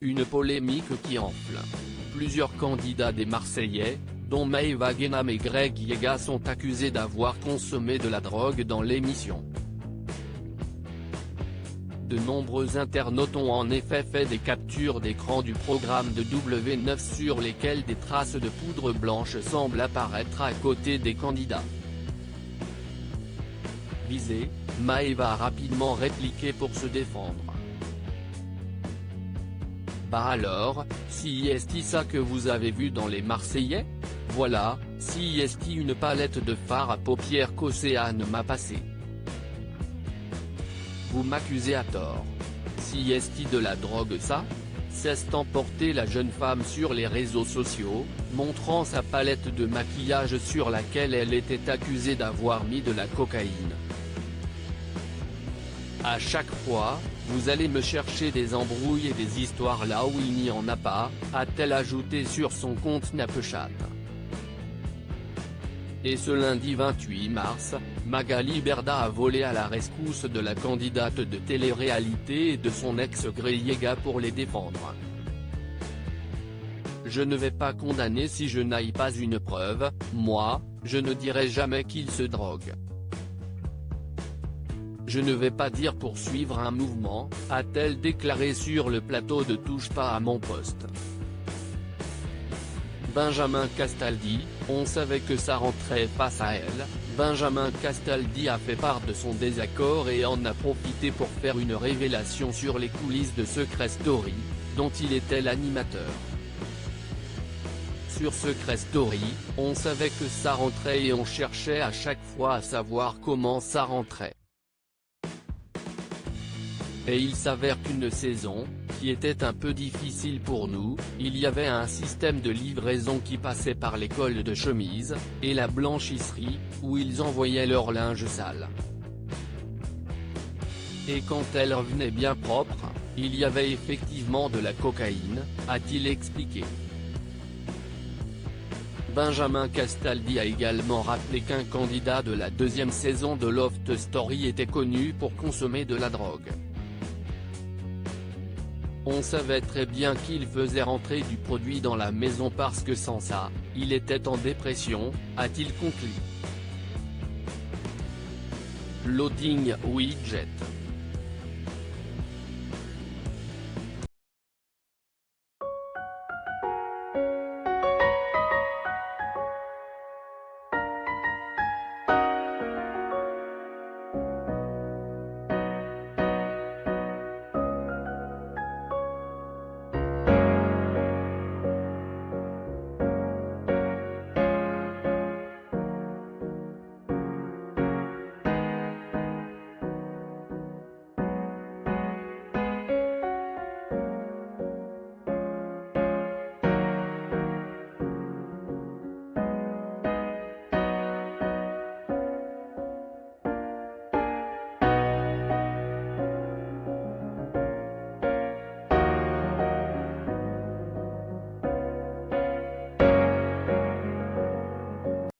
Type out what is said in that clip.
Une polémique qui enfle. Plusieurs candidats des Marseillais, dont Maëva Guénam et Greg Yega, sont accusés d'avoir consommé de la drogue dans l'émission. De nombreux internautes ont en effet fait des captures d'écran du programme de W9 sur lesquelles des traces de poudre blanche semblent apparaître à côté des candidats. Visée, Maëva a rapidement répliqué pour se défendre. Bah alors, si est ça que vous avez vu dans les Marseillais? Voilà, si est une palette de fard à paupières qu'Océane m'a passé. Vous m'accusez à tort. Si est de la drogue ça? S'est emporté la jeune femme sur les réseaux sociaux, montrant sa palette de maquillage sur laquelle elle était accusée d'avoir mis de la cocaïne. À chaque fois, vous allez me chercher des embrouilles et des histoires là où il n'y en a pas, a-t-elle ajouté sur son compte Snapchat. Et ce lundi 28 mars, Magali Berda a volé à la rescousse de la candidate de télé-réalité et de son ex Greg Yega pour les défendre. Je ne vais pas condamner si je n'ai pas une preuve, moi, je ne dirai jamais qu'il se drogue. Je ne vais pas dire poursuivre un mouvement, a-t-elle déclaré sur le plateau de Touche pas à mon poste. Benjamin Castaldi, on savait que ça rentrait face à elle. Benjamin Castaldi a fait part de son désaccord et en a profité pour faire une révélation sur les coulisses de Secret Story, dont il était l'animateur. Sur Secret Story, on savait que ça rentrait et on cherchait à chaque fois à savoir comment ça rentrait. Et il s'avère qu'une saison, qui était un peu difficile pour nous, il y avait un système de livraison qui passait par l'école de chemise, et la blanchisserie, où ils envoyaient leur linge sale. Et quand elle revenait bien propre, il y avait effectivement de la cocaïne, a-t-il expliqué. Benjamin Castaldi a également rappelé qu'un candidat de la deuxième saison de Loft Story était connu pour consommer de la drogue. On savait très bien qu'il faisait rentrer du produit dans la maison parce que sans ça, il était en dépression, a-t-il conclu. Loading Widget.